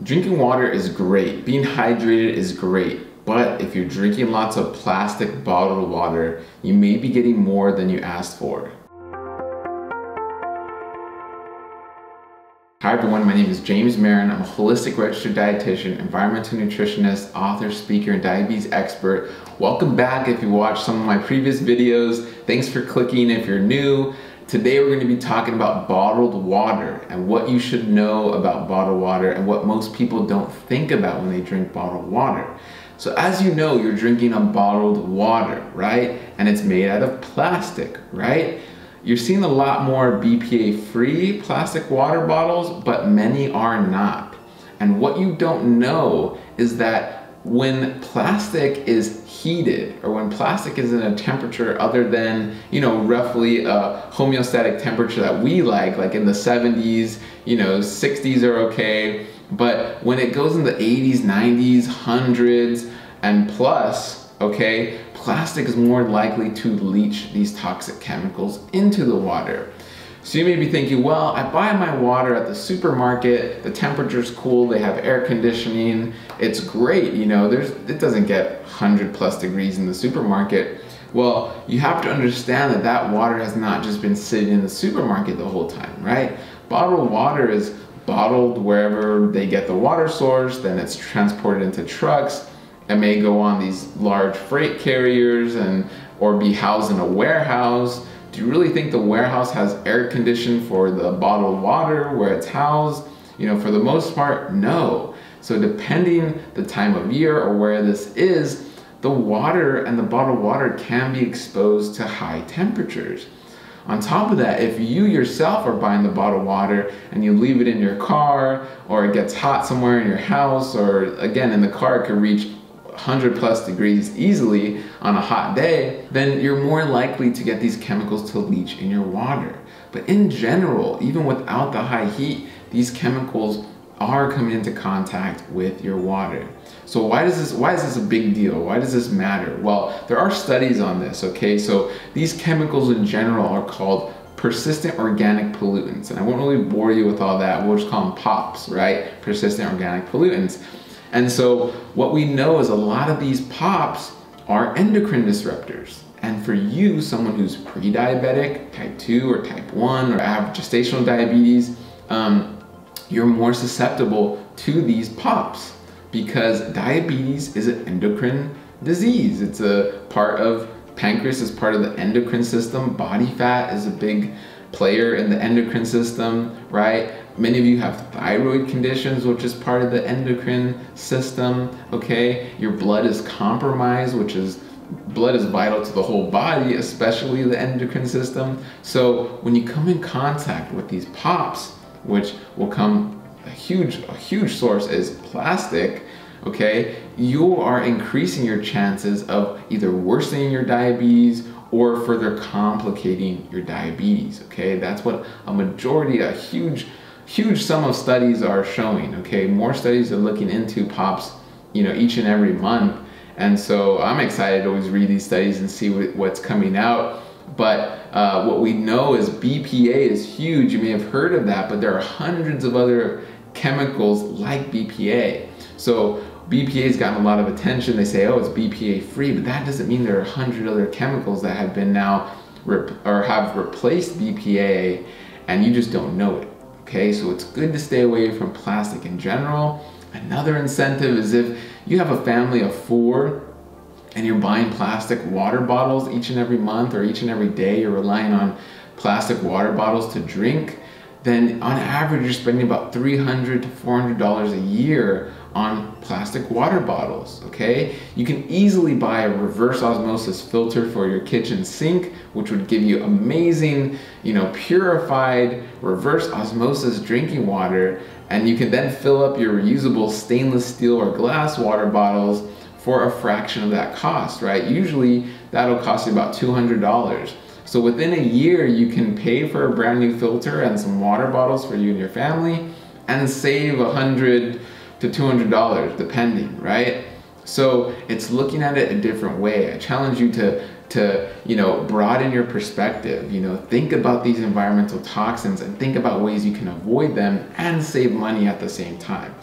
Drinking water is great, being hydrated is great, but if you're drinking lots of plastic bottled water, you may be getting more than you asked for. Hi everyone, my name is James Marin. I'm a holistic registered dietitian, environmental nutritionist, author, speaker, and diabetes expert. Welcome back if you watched some of my previous videos. Thanks for clicking if you're new. Today we're going to be talking about bottled water and what you should know about bottled water and what most people don't think about when they drink bottled water. So as you know, you're drinking a bottled water, right? And it's made out of plastic, right? You're seeing a lot more BPA-free plastic water bottles, but many are not. And what you don't know is that when plastic is heated, or when plastic is in a temperature other than, roughly a homeostatic temperature that we like in the 70s, 60s are okay, but when it goes in the 80s, 90s, 100s, and plus, okay, plastic is more likely to leach these toxic chemicals into the water. So you may be thinking, well, I buy my water at the supermarket, the temperature's cool, they have air conditioning, it's great, it doesn't get 100+ degrees in the supermarket. Well, you have to understand that that water has not just been sitting in the supermarket the whole time, right? Bottled water is bottled wherever they get the water source, then it's transported into trucks. It may go on these large freight carriers or be housed in a warehouse. Do you really think the warehouse has air conditioning for the bottled water where it's housed? For the most part, no. So depending the time of year or where this is, the water and the bottled water can be exposed to high temperatures. On top of that, if you yourself are buying the bottled water and you leave it in your car, or it gets hot somewhere in your house, or again in the car it could reach 100+ degrees easily on a hot day, then you're more likely to get these chemicals to leach in your water. But in general, even without the high heat, these chemicals are coming into contact with your water. So why is this a big deal? Why does this matter? Well, there are studies on this, okay? So these chemicals in general are called persistent organic pollutants. And I won't really bore you with all that. We'll just call them POPs, right? Persistent organic pollutants. And so what we know is a lot of these POPs are endocrine disruptors. And for you, someone who's pre-diabetic, type 2 or type 1, or have gestational diabetes, you're more susceptible to these POPs because diabetes is an endocrine disease. It's a part of pancreas, is part of the endocrine system. Body fat is a big player in the endocrine system, right? Many of you have thyroid conditions, which is part of the endocrine system, okay? Your blood is compromised, blood is vital to the whole body, especially the endocrine system. So when you come in contact with these POPs, which will come, a huge source is plastic, okay? You are increasing your chances of either worsening your diabetes or further complicating your diabetes, okay? That's what a huge sum of studies are showing, okay? More studies are looking into POPs, each and every month. And so I'm excited to always read these studies and see what's coming out. But what we know is BPA is huge. You may have heard of that, but there are hundreds of other chemicals like BPA. So BPA has gotten a lot of attention. They say, oh, it's BPA free, but that doesn't mean there are 100 other chemicals that have been now have replaced BPA, and you just don't know it. Okay, so it's good to stay away from plastic in general. Another incentive is if you have a family of 4 and you're buying plastic water bottles each and every month or each and every day, you're relying on plastic water bottles to drink, then on average you're spending about $300 to $400 a year on plastic water bottles, okay? You can easily buy a reverse osmosis filter for your kitchen sink, which would give you amazing, purified reverse osmosis drinking water, and you can then fill up your reusable stainless steel or glass water bottles for a fraction of that cost, right? Usually that'll cost you about $200. So within a year, you can pay for a brand new filter and some water bottles for you and your family and save $100 to $200 depending, right? So it's looking at it a different way. I challenge you to broaden your perspective, think about these environmental toxins and think about ways you can avoid them and save money at the same time.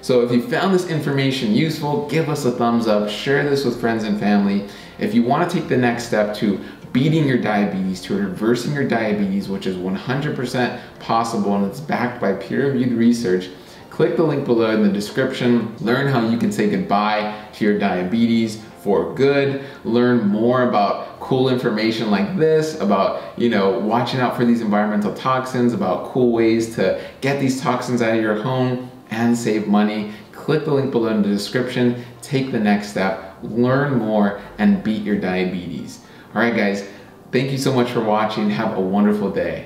So if you found this information useful, give us a thumbs up, share this with friends and family. If you want to take the next step to beating your diabetes, to reversing your diabetes, which is 100% possible and it's backed by peer-reviewed research, click the link below in the description. Learn how you can say goodbye to your diabetes for good. Learn more about cool information like this, about watching out for these environmental toxins, about cool ways to get these toxins out of your home and save money. Click the link below in the description. Take the next step, learn more, and beat your diabetes. All right, guys, thank you so much for watching. Have a wonderful day.